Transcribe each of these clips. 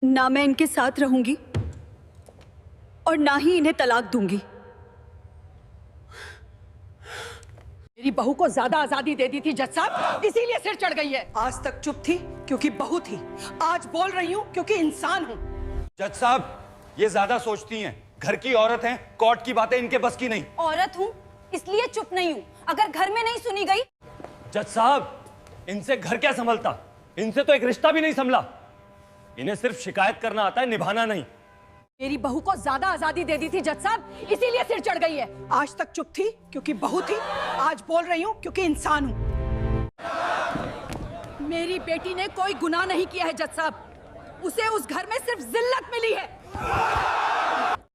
ना मैं इनके साथ रहूंगी और ना ही इन्हें तलाक दूंगी। मेरी बहू को ज्यादा आजादी दे दी थी जज साहब, इसीलिए सिर चढ़ गई है। आज तक चुप थी क्योंकि बहू थी, आज बोल रही हूँ क्योंकि इंसान हूँ। जज साहब, ये ज्यादा सोचती हैं। घर की औरत हैं, कोर्ट की बातें इनके बस की नहीं। औरत हूँ इसलिए चुप नहीं हूँ। अगर घर में नहीं सुनी गई। जज साहब, इनसे घर क्या संभलता? इनसे तो एक रिश्ता भी नहीं संभला। इन्हें सिर्फ शिकायत करना आता है, निभाना नहीं। मेरी बहू को ज्यादा आजादी दे दी थी जज साहब, इसीलिए सिर चढ़ गई है। आज तक चुप थी क्योंकि बहू थी, आज बोल रही हूँ क्योंकि इंसान हूँ। मेरी बेटी ने कोई गुनाह नहीं किया है जज साहब, उसे उस घर में सिर्फ जिल्लत मिली है।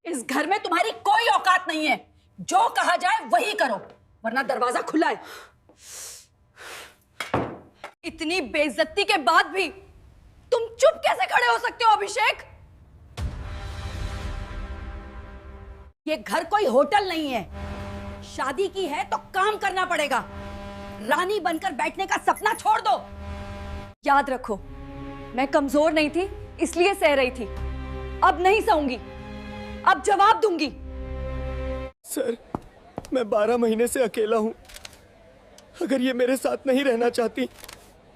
इस घर में तुम्हारी कोई औकात नहीं है, जो कहा जाए वही करो, वरना दरवाजा खुला है। इतनी बेइज्जती के बाद भी तुम चुप कैसे खड़े हो सकते हो अभिषेक? ये घर कोई होटल नहीं है, शादी की है तो काम करना पड़ेगा। रानी बनकर बैठने का सपना छोड़ दो। याद रखो, मैं कमजोर नहीं थी इसलिए सह रही थी। अब नहीं सहूंगी, अब जवाब दूंगी। सर, मैं 12 महीने से अकेला हूं। अगर ये मेरे साथ नहीं रहना चाहती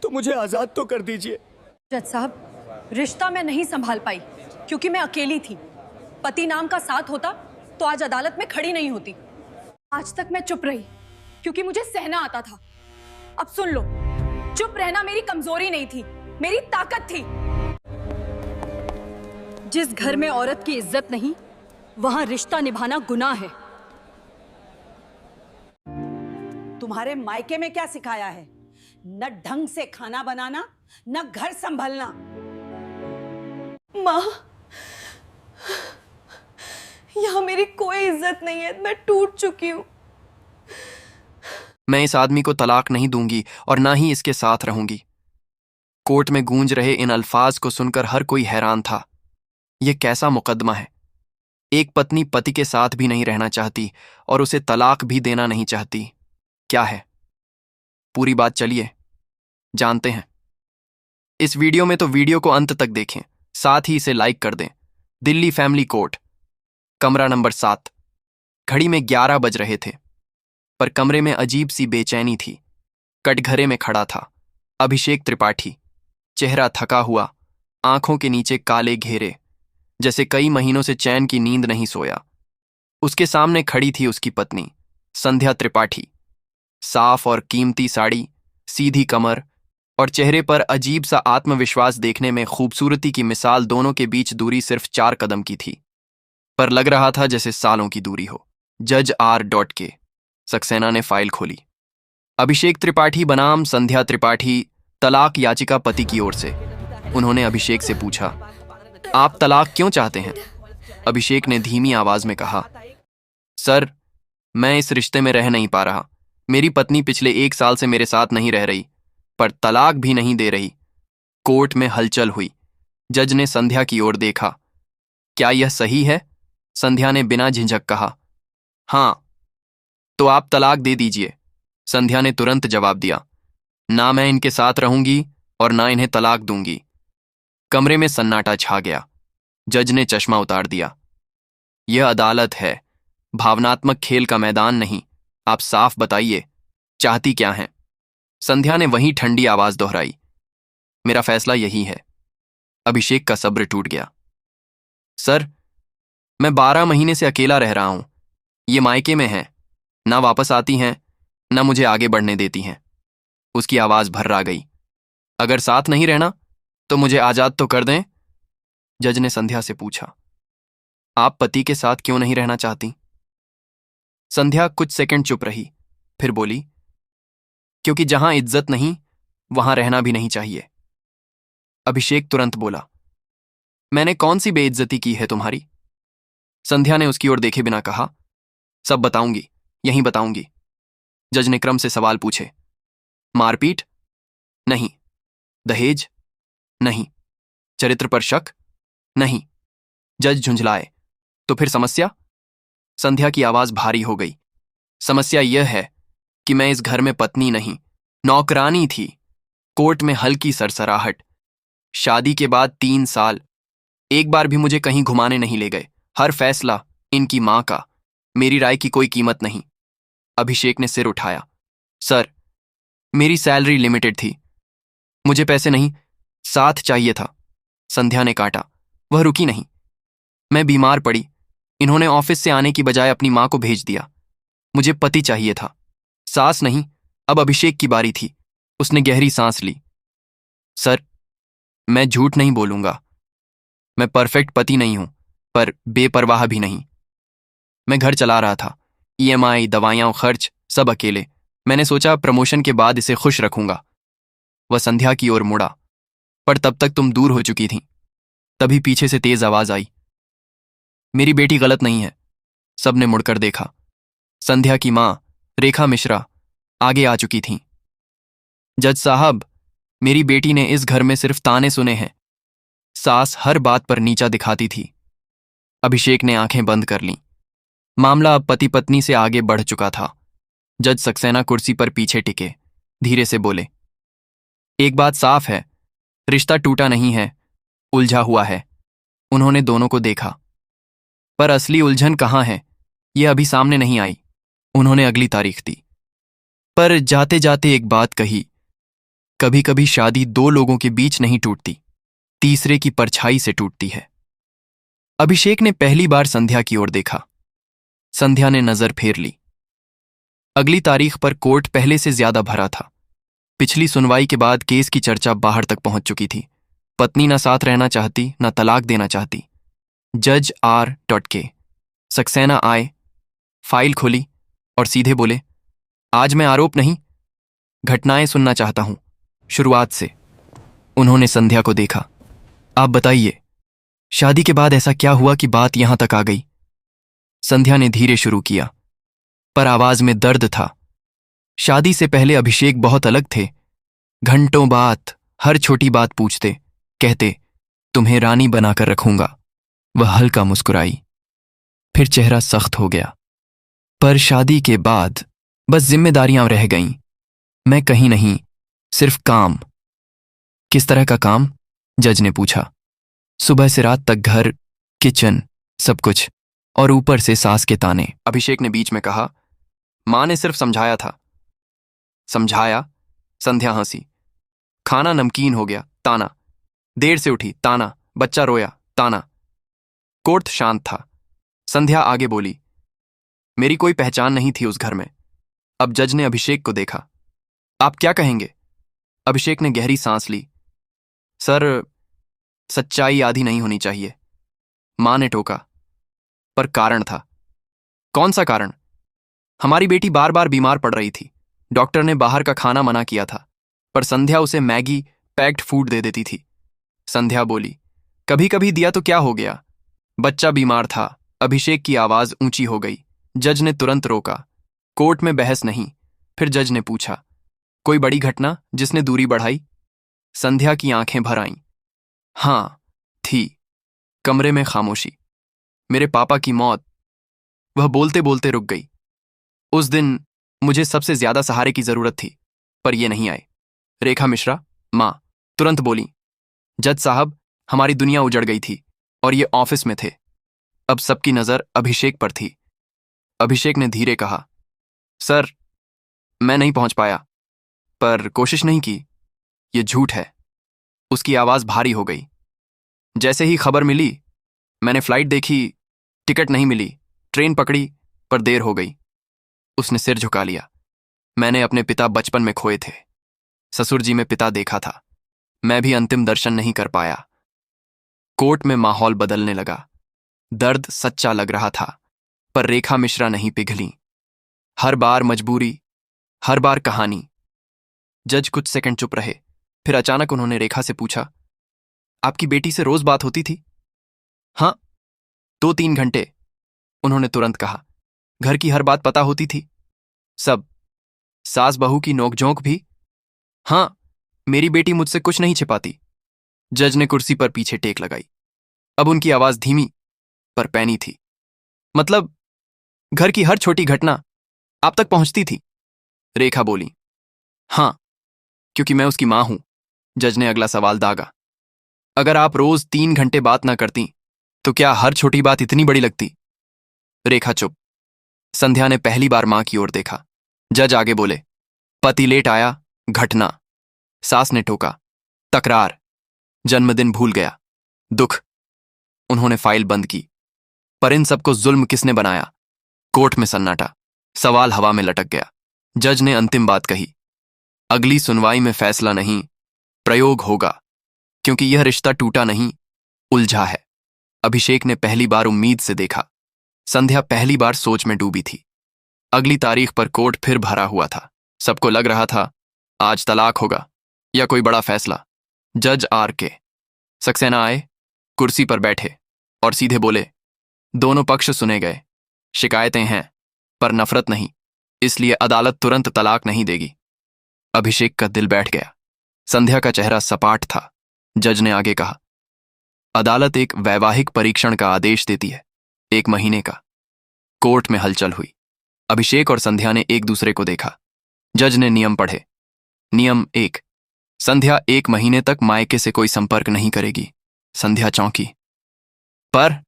तो मुझे आजाद तो कर दीजिए। जज साहब, रिश्ता मैं नहीं संभाल पाई क्योंकि मैं अकेली थी। पति नाम का साथ होता तो आज अदालत में खड़ी नहीं होती। आज तक मैं चुप रही क्योंकि मुझे सहना आता था। अब सुन लो, चुप रहना मेरी कमजोरी नहीं थी, मेरी ताकत थी। जिस घर में औरत की इज्जत नहीं, वहां रिश्ता निभाना गुनाह है। तुम्हारे मायके में क्या सिखाया है? न ढंग से खाना बनाना, न घर संभलना। माँ, यहाँ मेरी कोई इज्जत नहीं है, मैं टूट चुकी हूँ। मैं इस आदमी को तलाक नहीं दूंगी और ना ही इसके साथ रहूंगी। कोर्ट में गूंज रहे इन अल्फाज को सुनकर हर कोई हैरान था। यह कैसा मुकदमा है? एक पत्नी पति के साथ भी नहीं रहना चाहती और उसे तलाक भी देना नहीं चाहती। क्या है पूरी बात? चलिए जानते हैं। इस वीडियो में तो वीडियो को अंत तक देखें, साथ ही इसे लाइक कर दें। दिल्ली फैमिली कोर्ट, कमरा नंबर 7। घड़ी में 11 बज रहे थे, पर कमरे में अजीब सी बेचैनी थी। कटघरे में खड़ा था अभिषेक त्रिपाठी, चेहरा थका हुआ, आंखों के नीचे काले घेरे, जैसे कई महीनों से चैन की नींद नहीं सोया। उसके सामने खड़ी थी उसकी पत्नी संध्या त्रिपाठी। साफ और कीमती साड़ी, सीधी कमर और चेहरे पर अजीब सा आत्मविश्वास देखने में खूबसूरती की मिसाल। दोनों के बीच दूरी सिर्फ 4 कदम की थी, पर लग रहा था जैसे सालों की दूरी हो। जज R.K. सक्सेना ने फाइल खोली। अभिषेक त्रिपाठी बनाम संध्या त्रिपाठी, तलाक याचिका पति की ओर से। उन्होंने अभिषेक से पूछा, आप तलाक क्यों चाहते हैं? अभिषेक ने धीमी आवाज में कहा, सर, मैं इस रिश्ते में रह नहीं पा रहा। मेरी पत्नी पिछले 1 साल से मेरे साथ नहीं रह रही, पर तलाक भी नहीं दे रही। कोर्ट में हलचल हुई। जज ने संध्या की ओर देखा। क्या यह सही है? संध्या ने बिना झिझक कहा, हाँ। तो आप तलाक दे दीजिए। संध्या ने तुरंत जवाब दिया, ना मैं इनके साथ रहूंगी और ना इन्हें तलाक दूंगी। कमरे में सन्नाटा छा गया। जज ने चश्मा उतार दिया। यह अदालत है, भावनात्मक खेल का मैदान नहीं। आप साफ बताइए, चाहती क्या हैं? संध्या ने वही ठंडी आवाज दोहराई, मेरा फैसला यही है। अभिषेक का सब्र टूट गया। सर, मैं 12 महीने से अकेला रह रहा हूं। ये मायके में हैं, ना वापस आती हैं, ना मुझे आगे बढ़ने देती हैं। उसकी आवाज भर्रा गई। अगर साथ नहीं रहना तो मुझे आजाद तो कर दें। जज ने संध्या से पूछा, आप पति के साथ क्यों नहीं रहना चाहती? संध्या कुछ सेकंड चुप रही, फिर बोली, क्योंकि जहां इज्जत नहीं वहां रहना भी नहीं चाहिए। अभिषेक तुरंत बोला, मैंने कौन सी बेइज्जती की है तुम्हारी? संध्या ने उसकी ओर देखे बिना कहा, सब बताऊंगी, यहीं बताऊंगी। जज ने क्रम से सवाल पूछे, मारपीट? नहीं। दहेज? नहीं। चरित्र पर शक? नहीं। जज झुंझलाए, तो फिर समस्या? संध्या की आवाज भारी हो गई। समस्या यह है कि मैं इस घर में पत्नी नहीं, नौकरानी थी। कोर्ट में हल्की सरसराहट। शादी के बाद 3 साल एक बार भी मुझे कहीं घुमाने नहीं ले गए। हर फैसला इनकी मां का, मेरी राय की कोई कीमत नहीं। अभिषेक ने सिर उठाया। सर, मेरी सैलरी लिमिटेड थी, मुझे पैसे नहीं, साथ चाहिए था। संध्या ने काटा। वह रुकी नहीं। मैं बीमार पड़ी, इन्होंने ऑफिस से आने की बजाय अपनी मां को भेज दिया। मुझे पति चाहिए था, सास नहीं। अब अभिषेक की बारी थी। उसने गहरी सांस ली। सर, मैं झूठ नहीं बोलूंगा, मैं परफेक्ट पति नहीं हूं, पर बेपरवाह भी नहीं। मैं घर चला रहा था, ईएमआई, दवाइयां, खर्च सब अकेले। मैंने सोचा प्रमोशन के बाद इसे खुश रखूंगा। वह संध्या की ओर मुड़ा, पर तब तक तुम दूर हो चुकी थी। तभी पीछे से तेज आवाज आई। मेरी बेटी गलत नहीं है। सबने मुड़कर देखा। संध्या की मां रेखा मिश्रा आगे आ चुकी थीं। जज साहब, मेरी बेटी ने इस घर में सिर्फ ताने सुने हैं। सास हर बात पर नीचा दिखाती थी। अभिषेक ने आंखें बंद कर लीं। मामला अब पति पत्नी से आगे बढ़ चुका था। जज सक्सेना कुर्सी पर पीछे टिके, धीरे से बोले, एक बात साफ है, रिश्ता टूटा नहीं है, उलझा हुआ है। उन्होंने दोनों को देखा, पर असली उलझन कहाँ है यह अभी सामने नहीं आई। उन्होंने अगली तारीख दी, पर जाते जाते एक बात कही, कभी कभी शादी दो लोगों के बीच नहीं टूटती, तीसरे की परछाई से टूटती है। अभिषेक ने पहली बार संध्या की ओर देखा। संध्या ने नजर फेर ली। अगली तारीख पर कोर्ट पहले से ज्यादा भरा था। पिछली सुनवाई के बाद केस की चर्चा बाहर तक पहुंच चुकी थी। पत्नी न साथ रहना चाहती, न तलाक देना चाहती। जज R.K. सक्सेना आए, फाइल खोली और सीधे बोले, आज मैं आरोप नहीं, घटनाएं सुनना चाहता हूं, शुरुआत से। उन्होंने संध्या को देखा। आप बताइए, शादी के बाद ऐसा क्या हुआ कि बात यहां तक आ गई? संध्या ने धीरे शुरू किया, पर आवाज में दर्द था। शादी से पहले अभिषेक बहुत अलग थे। घंटों बात, हर छोटी बात पूछते, कहते, तुम्हें रानी बनाकर रखूंगा। वह हल्का मुस्कुराई, फिर चेहरा सख्त हो गया। पर शादी के बाद बस जिम्मेदारियां रह गईं। मैं कहीं नहीं, सिर्फ काम। किस तरह का काम? जज ने पूछा। सुबह से रात तक घर, किचन, सब कुछ, और ऊपर से सास के ताने। अभिषेक ने बीच में कहा, मां ने सिर्फ समझाया था। समझाया? संध्या हंसी। खाना नमकीन हो गया, ताना। देर से उठी, ताना। बच्चा रोया, ताना। कोर्ट शांत था। संध्या आगे बोली, मेरी कोई पहचान नहीं थी उस घर में। अब जज ने अभिषेक को देखा। आप क्या कहेंगे? अभिषेक ने गहरी सांस ली। सर, सच्चाई आधी नहीं होनी चाहिए। मां ने टोका, पर कारण था। कौन सा कारण? हमारी बेटी बार बार बीमार पड़ रही थी। डॉक्टर ने बाहर का खाना मना किया था, पर संध्या उसे मैगी, पैक्ड फूड दे देती थी। संध्या बोली, कभी कभी दिया तो क्या हो गया? बच्चा बीमार था। अभिषेक की आवाज ऊंची हो गई। जज ने तुरंत रोका। कोर्ट में बहस नहीं। फिर जज ने पूछा, कोई बड़ी घटना जिसने दूरी बढ़ाई? संध्या की आंखें भर आईं। हां, थी। कमरे में खामोशी। मेरे पापा की मौत। वह बोलते बोलते रुक गई। उस दिन मुझे सबसे ज्यादा सहारे की जरूरत थी, पर ये नहीं आए। रेखा मिश्रा, मां, तुरंत बोली, जज साहब, हमारी दुनिया उजड़ गई थी और ये ऑफिस में थे। अब सबकी नजर अभिषेक पर थी। अभिषेक ने धीरे कहा, सर, मैं नहीं पहुंच पाया, पर कोशिश नहीं की। ये झूठ है। उसकी आवाज भारी हो गई। जैसे ही खबर मिली, मैंने फ्लाइट देखी, टिकट नहीं मिली, ट्रेन पकड़ी, पर देर हो गई। उसने सिर झुका लिया। मैंने अपने पिता बचपन में खोए थे। ससुर जी में पिता देखा था। मैं भी अंतिम दर्शन नहीं कर पाया। कोर्ट में माहौल बदलने लगा। दर्द सच्चा लग रहा था, पर रेखा मिश्रा नहीं पिघली। हर बार मजबूरी, हर बार कहानी। जज कुछ सेकंड चुप रहे, फिर अचानक उन्होंने रेखा से पूछा, आपकी बेटी से रोज बात होती थी? हां, 2-3 घंटे। उन्होंने तुरंत कहा, घर की हर बात पता होती थी? सब। सास बहू की नोकझोंक भी? हां, मेरी बेटी मुझसे कुछ नहीं छिपाती। जज ने कुर्सी पर पीछे टेक लगाई। अब उनकी आवाज धीमी पर पैनी थी। मतलब, घर की हर छोटी घटना आप तक पहुंचती थी? रेखा बोली, हां, क्योंकि मैं उसकी मां हूं। जज ने अगला सवाल दागा। अगर आप रोज 3 घंटे बात ना करती तो क्या हर छोटी बात इतनी बड़ी लगती? रेखा चुप। संध्या ने पहली बार मां की ओर देखा। जज आगे बोले, पति लेट आया, घटना। सास ने टोका, तकरार। जन्मदिन भूल गया, दुख। उन्होंने फाइल बंद की। पर इन सबको जुल्म किसने बनाया? कोर्ट में सन्नाटा। सवाल हवा में लटक गया। जज ने अंतिम बात कही, अगली सुनवाई में फैसला नहीं, प्रयोग होगा, क्योंकि यह रिश्ता टूटा नहीं, उलझा है। अभिषेक ने पहली बार उम्मीद से देखा। संध्या पहली बार सोच में डूबी थी। अगली तारीख पर कोर्ट फिर भरा हुआ था। सबको लग रहा था आज तलाक होगा या कोई बड़ा फैसला। जज आर के सक्सेना आए, कुर्सी पर बैठे और सीधे बोले, दोनों पक्ष सुने गए। शिकायतें हैं पर नफरत नहीं, इसलिए अदालत तुरंत तलाक नहीं देगी। अभिषेक का दिल बैठ गया। संध्या का चेहरा सपाट था। जज ने आगे कहा, अदालत एक वैवाहिक परीक्षण का आदेश देती है, 1 महीने का। कोर्ट में हलचल हुई। अभिषेक और संध्या ने एक दूसरे को देखा। जज ने नियम पढ़े। नियम 1, संध्या 1 महीने तक मायके से कोई संपर्क नहीं करेगी। संध्या चौंकी। पर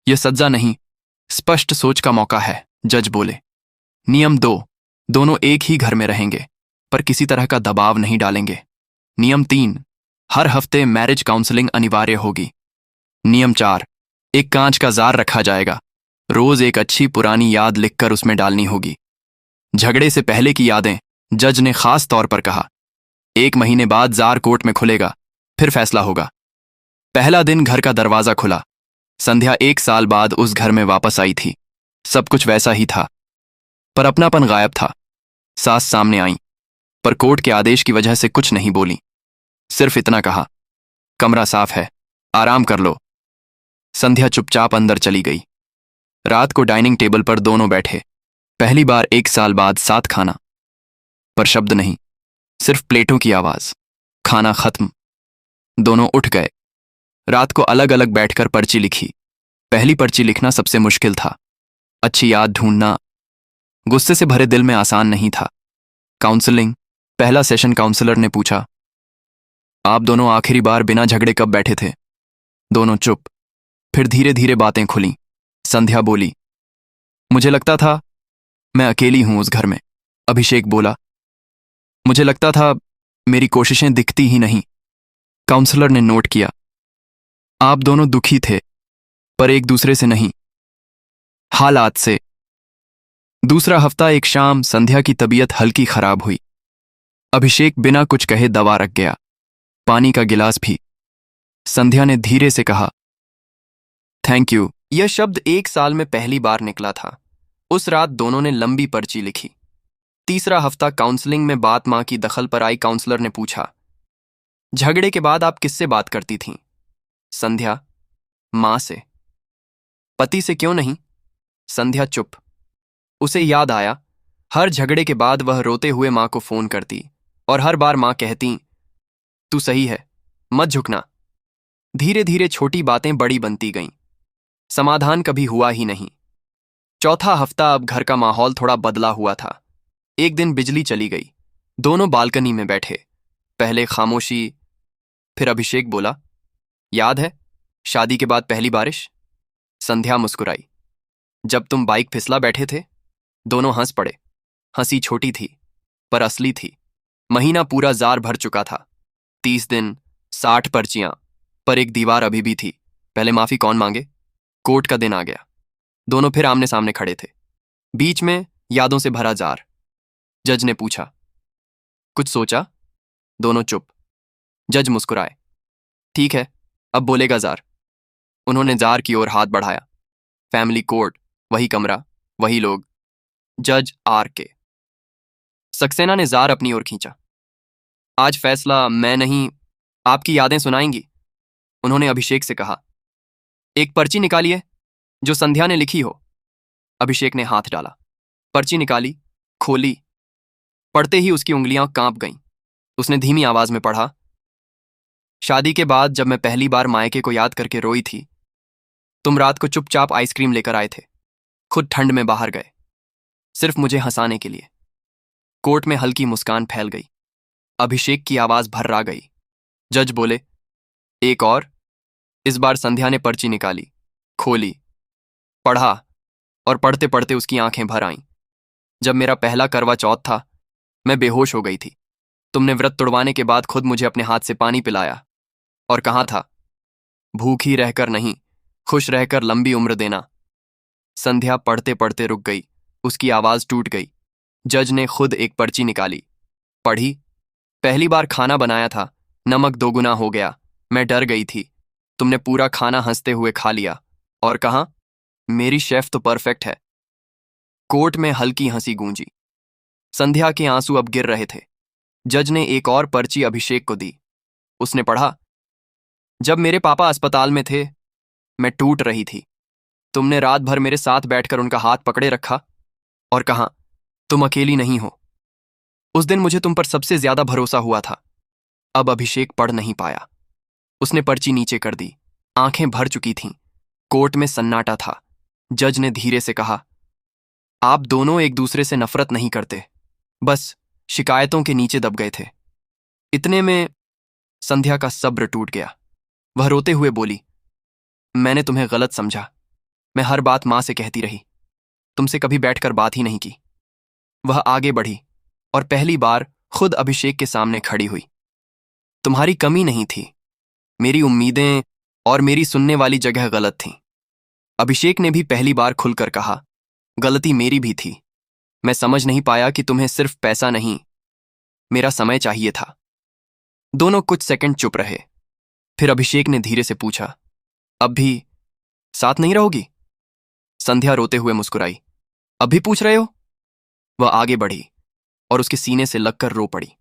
यह सज्जा नहीं, स्पष्ट सोच का मौका है, जज बोले। नियम 2, दोनों एक ही घर में रहेंगे पर किसी तरह का दबाव नहीं डालेंगे। नियम 3, हर हफ्ते मैरिज काउंसलिंग अनिवार्य होगी। नियम 4, एक कांच का जार रखा जाएगा, रोज एक अच्छी पुरानी याद लिखकर उसमें डालनी होगी। झगड़े से पहले की यादें, जज ने खास तौर पर कहा। 1 महीने बाद जार कोर्ट में खुलेगा, फिर फैसला होगा। पहला दिन घर का दरवाजा खुला। संध्या 1 साल बाद उस घर में वापस आई थी। सब कुछ वैसा ही था, पर अपनापन गायब था। सास सामने आई, पर कोर्ट के आदेश की वजह से कुछ नहीं बोली। सिर्फ इतना कहा, कमरा साफ है, आराम कर लो। संध्या चुपचाप अंदर चली गई। रात को डाइनिंग टेबल पर दोनों बैठे। पहली बार 1 साल बाद साथ खाना, पर शब्द नहीं, सिर्फ प्लेटों की आवाज। खाना खत्म। दोनों उठ गए। रात को अलग अलग बैठकर पर्ची लिखी। पहली पर्ची लिखना सबसे मुश्किल था। अच्छी याद ढूंढना गुस्से से भरे दिल में आसान नहीं था। काउंसलिंग, पहला सेशन। काउंसलर ने पूछा, आप दोनों आखिरी बार बिना झगड़े कब बैठे थे? दोनों चुप। फिर धीरे धीरे बातें खुली। संध्या बोली, मुझे लगता था मैं अकेली हूं उस घर में। अभिषेक बोला, मुझे लगता था मेरी कोशिशें दिखती ही नहीं। काउंसलर ने नोट किया, आप दोनों दुखी थे पर एक दूसरे से नहीं, हालात से। दूसरा हफ्ता, एक शाम, संध्या की तबीयत हल्की खराब हुई। अभिषेक बिना कुछ कहे दवा रख गया, पानी का गिलास भी। संध्या ने धीरे से कहा, थैंक यू। यह शब्द 1 साल में पहली बार निकला था। उस रात दोनों ने लंबी पर्ची लिखी। तीसरा हफ्ता, काउंसलिंग में बात मां की दखल पर आई। काउंसलर ने पूछा, झगड़े के बाद आप किससे बात करती थीं? संध्या, मां से। पति से क्यों नहीं? संध्या चुप। उसे याद आया, हर झगड़े के बाद वह रोते हुए मां को फोन करती और हर बार मां कहती, तू सही है, मत झुकना। धीरे धीरे छोटी बातें बड़ी बनती गईं। समाधान कभी हुआ ही नहीं। चौथा हफ्ता, अब घर का माहौल थोड़ा बदला हुआ था। एक दिन बिजली चली गई। दोनों बालकनी में बैठे। पहले खामोशी, फिर अभिषेक बोला, याद है शादी के बाद पहली बारिश? संध्या मुस्कुराई, जब तुम बाइक फिसला बैठे थे। दोनों हंस पड़े। हंसी छोटी थी पर असली थी। महीना पूरा जार भर चुका था। 30 दिन, 60 पर्चियां, पर एक दीवार अभी भी थी। पहले माफी कौन मांगे? कोर्ट का दिन आ गया। दोनों फिर आमने सामने खड़े थे। बीच में यादों से भरा जार। जज ने पूछा, कुछ सोचा? दोनों चुप। जज मुस्कुराए, ठीक है, अब बोलेगा जार। उन्होंने जार की ओर हाथ बढ़ाया। फैमिली कोर्ट, वही कमरा, वही लोग। जज आर के सक्सेना ने जार अपनी ओर खींचा। आज फैसला मैं नहीं, आपकी यादें सुनाएंगी। उन्होंने अभिषेक से कहा, एक पर्ची निकालिए जो संध्या ने लिखी हो। अभिषेक ने हाथ डाला। पर्ची निकाली, खोली। पढ़ते ही उसकी उंगलियां कांप गईं। उसने धीमी आवाज में पढ़ा, शादी के बाद जब मैं पहली बार मायके को याद करके रोई थी, तुम रात को चुपचाप आइसक्रीम लेकर आए थे, खुद ठंड में बाहर गए, सिर्फ मुझे हंसाने के लिए। कोर्ट में हल्की मुस्कान फैल गई। अभिषेक की आवाज भर्रा गई। जज बोले, एक और। इस बार संध्या ने पर्ची निकाली, खोली, पढ़ा और पढ़ते पढ़ते उसकी आंखें भर आईं। जब मेरा पहला करवा चौथ था, मैं बेहोश हो गई थी। तुमने व्रत तुड़वाने के बाद खुद मुझे अपने हाथ से पानी पिलाया और कहा था, भूखी रहकर नहीं, खुश रहकर लंबी उम्र देना। संध्या पढ़ते पढ़ते रुक गई, उसकी आवाज टूट गई। जज ने खुद एक पर्ची निकाली, पढ़ी। पहली बार खाना बनाया था, नमक 2 गुना हो गया। मैं डर गई थी। तुमने पूरा खाना हंसते हुए खा लिया और कहा, मेरी शेफ तो परफेक्ट है। कोर्ट में हल्की हंसी गूंजी। संध्या के आंसू अब गिर रहे थे। जज ने एक और पर्ची अभिषेक को दी। उसने पढ़ा, जब मेरे पापा अस्पताल में थे, मैं टूट रही थी। तुमने रात भर मेरे साथ बैठकर उनका हाथ पकड़े रखा और कहा, तुम अकेली नहीं हो। उस दिन मुझे तुम पर सबसे ज्यादा भरोसा हुआ था। अब अभिषेक पढ़ नहीं पाया। उसने पर्ची नीचे कर दी। आंखें भर चुकी थीं। कोर्ट में सन्नाटा था। जज ने धीरे से कहा, आप दोनों एक दूसरे से नफरत नहीं करते, बस शिकायतों के नीचे दब गए थे। इतने में संध्या का सब्र टूट गया। वह रोते हुए बोली, मैंने तुम्हें गलत समझा। मैं हर बात मां से कहती रही, तुमसे कभी बैठकर बात ही नहीं की। वह आगे बढ़ी और पहली बार खुद अभिषेक के सामने खड़ी हुई। तुम्हारी कमी नहीं थी, मेरी उम्मीदें और मेरी सुनने वाली जगह गलत थीं। अभिषेक ने भी पहली बार खुलकर कहा, गलती मेरी भी थी। मैं समझ नहीं पाया कि तुम्हें सिर्फ पैसा नहीं, मेरा समय चाहिए था। दोनों कुछ सेकंड चुप रहे। फिर अभिषेक ने धीरे से पूछा, अब भी साथ नहीं रहोगी? संध्या रोते हुए मुस्कुराई, अब भी पूछ रहे हो? वह आगे बढ़ी और उसके सीने से लगकर रो पड़ी।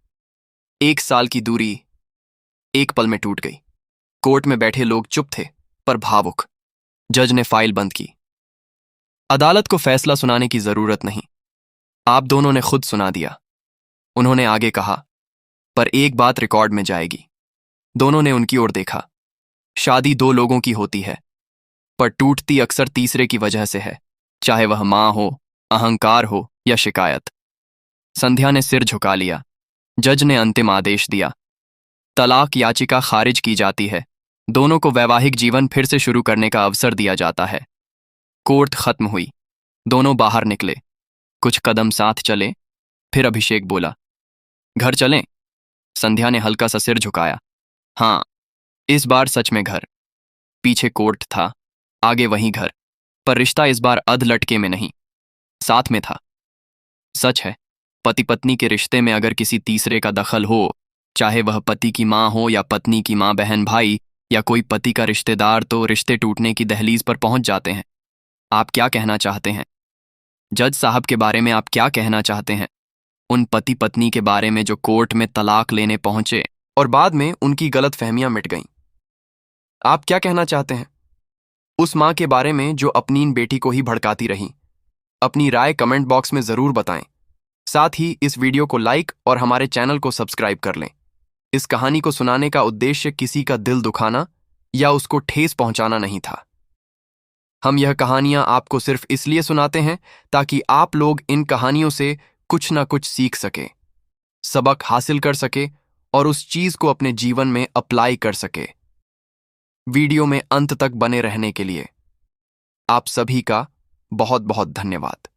1 साल की दूरी एक पल में टूट गई। कोर्ट में बैठे लोग चुप थे पर भावुक। जज ने फाइल बंद की। अदालत को फैसला सुनाने की जरूरत नहीं, आप दोनों ने खुद सुना दिया। उन्होंने आगे कहा, पर एक बात रिकॉर्ड में जाएगी। दोनों ने उनकी ओर देखा। शादी 2 लोगों की होती है, पर टूटती अक्सर तीसरे की वजह से है, चाहे वह मां हो, अहंकार हो या शिकायत। संध्या ने सिर झुका लिया। जज ने अंतिम आदेश दिया, तलाक याचिका खारिज की जाती है। दोनों को वैवाहिक जीवन फिर से शुरू करने का अवसर दिया जाता है। कोर्ट खत्म हुई। दोनों बाहर निकले, कुछ कदम साथ चले। फिर अभिषेक बोला, घर चलें? संध्या ने हल्का सा सिर झुकाया, हाँ, इस बार सच में घर। पीछे कोर्ट था, आगे वहीं घर, पर रिश्ता इस बार अधलटके में नहीं, साथ में था। सच है, पति पत्नी के रिश्ते में अगर किसी तीसरे का दखल हो, चाहे वह पति की मां हो या पत्नी की मां, बहन, भाई या कोई पति का रिश्तेदार, तो रिश्ते टूटने की दहलीज पर पहुंच जाते हैं। आप क्या कहना चाहते हैं? जज साहब के बारे में आप क्या कहना चाहते हैं? उन पति पत्नी के बारे में जो कोर्ट में तलाक लेने पहुंचे और बाद में उनकी गलतफहमियां मिट गईं। आप क्या कहना चाहते हैं? उस मां के बारे में जो अपनी बेटी को ही भड़काती रही। अपनी राय कमेंट बॉक्स में जरूर बताएं। साथ ही इस वीडियो को लाइक और हमारे चैनल को सब्सक्राइब कर लें। इस कहानी को सुनाने का उद्देश्य किसी का दिल दुखाना या उसको ठेस पहुंचाना नहीं था। हम यह कहानियां आपको सिर्फ इसलिए सुनाते हैं ताकि आप लोग इन कहानियों से कुछ ना कुछ सीख सके, सबक हासिल कर सके और उस चीज को अपने जीवन में अप्लाई कर सके। वीडियो में अंत तक बने रहने के लिए आप सभी का बहुत बहुत धन्यवाद।